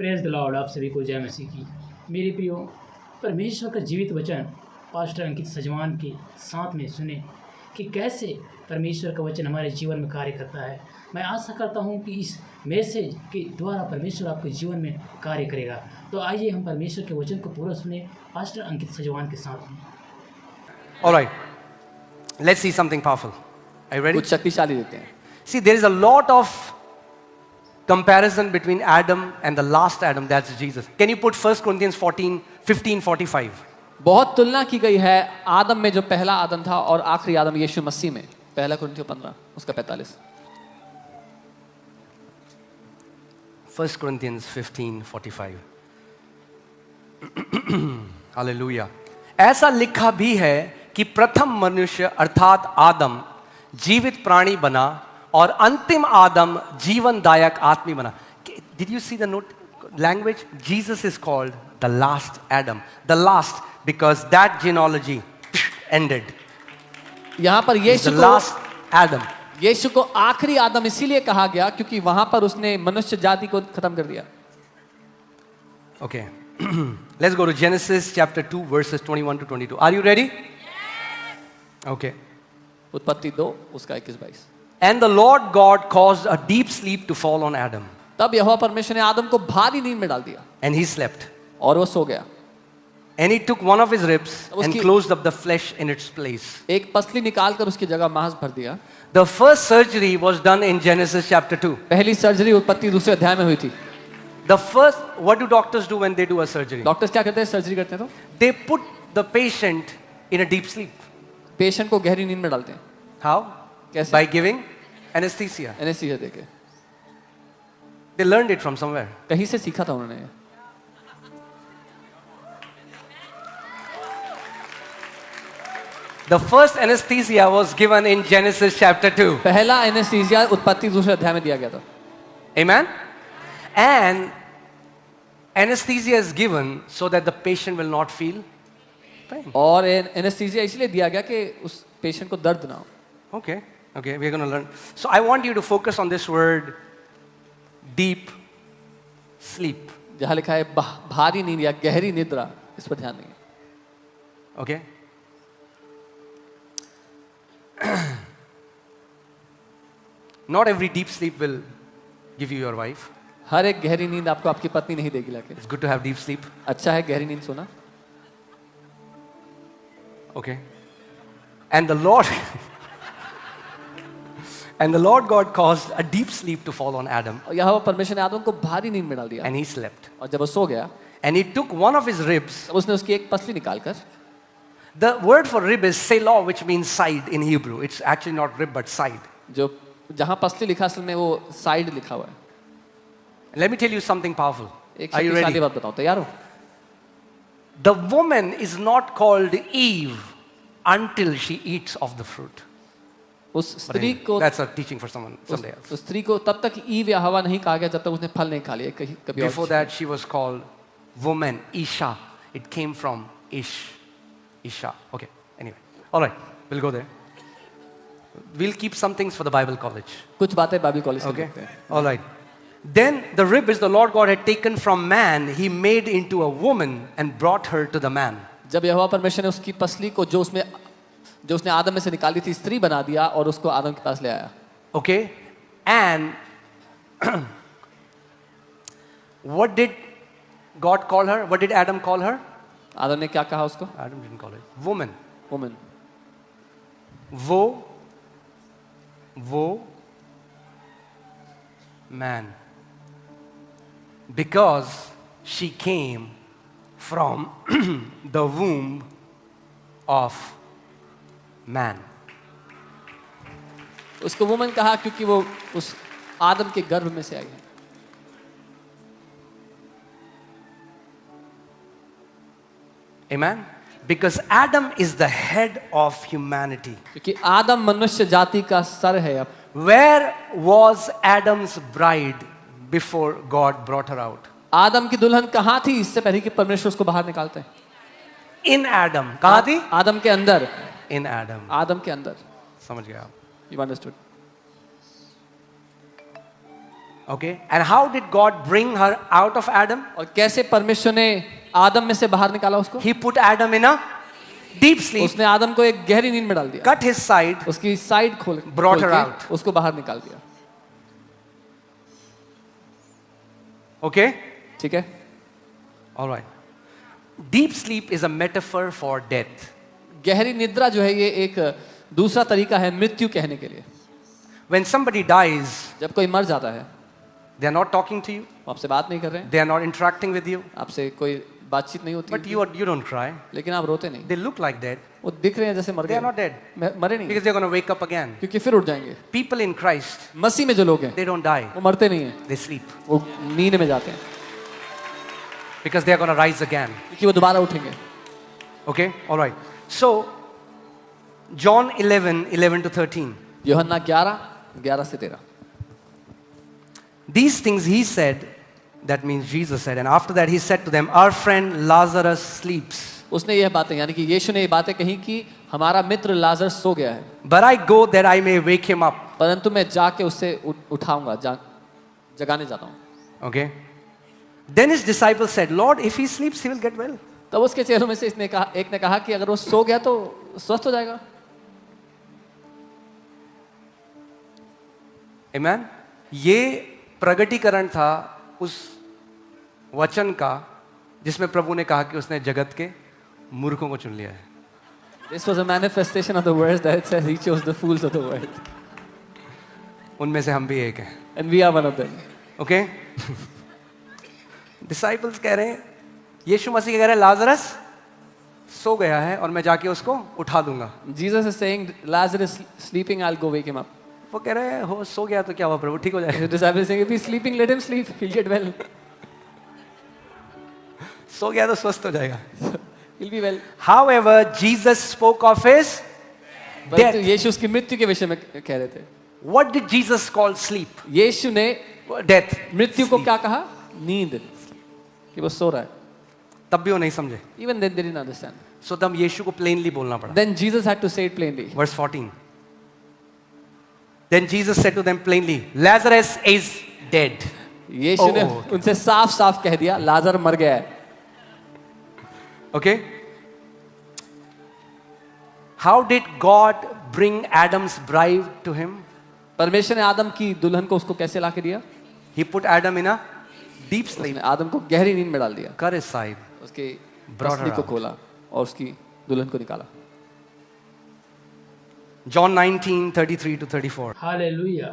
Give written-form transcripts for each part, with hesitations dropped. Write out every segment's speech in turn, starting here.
Praise the Lord. आप सभी को जय मसीह की। मेरे प्रियो, परमेश्वर का जीवित वचन पास्टर अंकित सजवान के साथ में सुने कि कैसे परमेश्वर का वचन हमारे जीवन में कार्य करता है। मैं आशा करता हूं कि इस मैसेज के द्वारा परमेश्वर आपके जीवन में कार्य करेगा। तो आइए हम परमेश्वर के वचन को पूरा सुने पास्टर अंकित सजवान के साथ में। All right, let's see something powerful. Are you ready? कुछ शक्तिशाली देते हैं। See, there is a lot of comparison between Adam and the last Adam, that's Jesus. Can you put 1 Corinthians 15:45? बहुत तुलना की गई है आदम में, जो पहला आदम था, और आखिरी आदम यीशु मसीह में। पहला कुरिन्थियों 15 उसका 45। 1 Corinthians 15:45. Hallelujah. ऐसा लिखा भी है कि प्रथम मनुष्य अर्थात आदम जीवित प्राणी बना और अंतिम आदम जीवनदायक आदमी बना। Did you see the note language? Jesus is called the last Adam. The last because that genealogy ended. यहाँ पर The last Adam. यीशु को आखिरी आदम इसीलिए कहा गया क्योंकि वहां पर उसने मनुष्य जाति को खत्म कर दिया। Okay. Let's go to Genesis chapter 2 verses 21 to 22. Are you ready? Okay. उत्पत्ति 2 उसका 21-22। And the Lord God caused a deep sleep to fall on Adam. तब यहोवा परमेश्वर ने आदम को भारी नींद में डाल दिया And he slept. और वो सो गया। And he took one of his ribs and उसकी- closed up the flesh in its place. एक पसली निकालकर उसकी जगह मांस भर दिया। The first surgery was done in Genesis chapter 2. पहली सर्जरी उत्पत्ति 2 अध्याय में हुई थी। The first, what do doctors do when they do a surgery? Doctors क्या करते हैं सर्जरी करते हैं तो They put the patient in a deep sleep. Patient को गहरी नींद में डालते हैं। How? कैसे? By giving anesthesia. एनेस्थीसिया देके। They learned it from somewhere. कहीं से सीखा था उन्होंने। The first anesthesia was given in Genesis chapter 2. पहला एनेस्थीसिया उत्पत्ति 2 अध्याय में दिया गया था। Amen? And anesthesia is given so that the patient will not feel pain. और एनेस्थीसिया इसलिए दिया गया कि उस पेशेंट को दर्द ना हो। Okay, okay, we're going to learn. So I want you to focus on this word deep sleep. जहाँ लिखा है भारी नींद या गहरी निद्रा, इस पर ध्यान देंगे। Okay? Not every deep sleep will give you your wife. हर एक गहरी नींद आपको आपकी पत्नी नहीं देगी लाके। It's good to have deep sleep. अच्छा है गहरी नींद सोना। Okay? And the Lord and the Lord God caused a deep sleep to fall on Adam और यहाँ परमेश्वर ने आदम को भारी नींद में डाल दिया। and he slept. और जब वो सो गया, And he took one of his ribs. तब उसने उसकी एक पसली निकालकर, The word for rib is selah, which means side in Hebrew. It's actually not rib but side. जो जहाँ पसली लिखा असल में वो साइड लिखा हुआ है। Let me tell you something powerful. एक Are you शक्तिशाली ready? बात बताओ, तैयार हो? The woman is not called Eve until she eats of the fruit. उस But स्त्री anyway, को that's a teaching for someday else. उस स्त्री को तब तक ईव या हवा नहीं कहा गया जब तक उसने फल नहीं खा लिया। कभी Before that, she was called woman, Isha. It came from Isha. Okay, anyway. All right, we'll go there. We'll keep some things for the Bible college. कुछ बातें बाइबल कॉलेज में Okay? लिखते हैं। All right. Then the rib which the Lord God had taken from man, he made into a woman and brought her to the man. जब यहोवा परमेश्वर ने उसकी पसली को जो उसने आदम में से निकाली थी स्त्री बना दिया और उसको आदम के पास ले आया। Okay? And what did God call her? What did Adam call her? आदम ने क्या कहा उसको? Adam didn't call her. Woman. Woman. Wo, man. Because she came from the womb of man. उसको वुमन कहा क्योंकि वो उस आदम के गर्भ में से आई है। Amen? Because Adam is the head of humanity. क्योंकि आदम मनुष्य जाति का सर है। अब Where was Adam's bride before God brought her out? आदम की दुल्हन कहाँ थी इससे पहले कि परमेश्वर उसको बाहर निकालते हैं? In Adam. कहाँ थी? आदम के अंदर। In Adam. आदम के अंदर। समझ गया आप? You understood? Okay? And how did God bring her out of Adam? और कैसे परमेश्वर ने आदम में से बाहर निकाला उसको? He put Adam in a deep sleep, उसने आदम को एक गहरी नींद में डाल दिया, cut his side, उसकी साइड Brought her के out. उसको बाहर निकाल दिया. okay? ठीक है? All right. Deep sleep is a metaphor for death. गहरी निद्रा जो है ये एक दूसरा तरीका है मृत्यु कहने के लिए. When somebody dies, जब कोई मर जाता है, they are not talking to you, वो आपसे बात नहीं कर रहे हैं, they are not interacting with you, आपसे कोई बातचीत नहीं होती, but you don't cry. लेकिन आप रोते नहीं. They look like dead. वो दिख रहे हैं जैसे मर They are गए, not dead मरे नहीं, because they're going to wake up again. क्योंकि फिर उठ जाएंगे. People in Christ, मसीह में जो लोग हैं they don't die, वो मरते नहीं हैं, they sleep वो नींद में जाते हैं, because they are going to rise again. क्योंकि वो दोबारा उठेंगे. Okay? All right. So, John 11 to 13. यूहन्ना 11 से 13. These things he said, that means Jesus said, and after that he said to them, our friend Lazarus sleeps. उसने यह बातें यानी कि यीशु ने ये बातें कही कि हमारा मित्र लाजर सो गया है, But I go that I may wake him up. परंतु मैं जाके उससे उठाऊंगा, जगाने जाता हूँ. Okay? Then his disciples said, Lord, if he sleeps, he will get well. तब उसके चेलों में से एक ने कहा कि अगर वो सो गया तो स्वस्थ हो जाएगा. Amen? ये प्रगटीकरण था उस वचन का जिसमें प्रभु ने कहा कि उसने जगत के मूर्खों को चुन लिया है. This was a manifestation of the words that says he chose the fools of the world, उनमें से हम भी एक हैं. and we are one of them. Okay? Disciples कह रहे हैं, यीशु मसीह कह रहे हैं लाजरस सो गया है और मैं जाके उसको उठा दूंगा. Jesus is saying Lazarus is sleeping, I'll go wake him up. वो कह रहे हैं हो सो गया तो क्या हुआ प्रभु, ठीक हो जाएगा. The disciple is saying if he's sleeping, let him sleep, he'll get well. सो गया तो स्वस्थ हो जाएगा. He'll be well. However, Jesus spoke of his परंतु death. यीशु उसकी मृत्यु के विषय में कह रहे थे. What did Jesus call sleep? यीशु ने Death. मृत्यु को क्या कहा? नींद, कि वो सो रहा है. तब भी वो नहीं समझे. Even then they didn't understand. सो तब यीशु को प्लेनली बोलना पड़ा. Then Jesus had to say it plainly. Verse 14. Then Jesus said to them plainly, Lazarus is dead. यीशु ने उनसे साफ साफ कह दिया लाजर मर गया है. Okay? How did God bring Adam's bride to him? परमेश्वर ने आदम की दुल्हन को उसको कैसे ला के दिया? He put Adam in a deep sleep. उसने आदम को गहरी नींद में डाल दिया, Cut his side. उसके Brought her पसली को out. खोला और उसकी दुल्हन को निकाला. John 19:33 to 34. हालेलुया.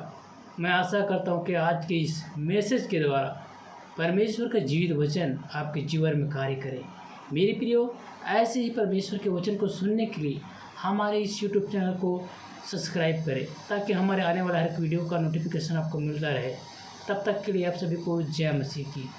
मैं आशा करता हूँ कि आज के इस मैसेज के द्वारा परमेश्वर का जीवित वचन आपके जीवन में कार्य करे. मेरे प्रियो, ऐसे ही परमेश्वर के वचन को सुनने के लिए हमारे इस यूट्यूब चैनल को सब्सक्राइब करें ताकि हमारे आने वाला हर एक वीडियो का नोटिफिकेशन आपको मिलता रहे. तब तक के लिए आप सभी को जय मसीह की.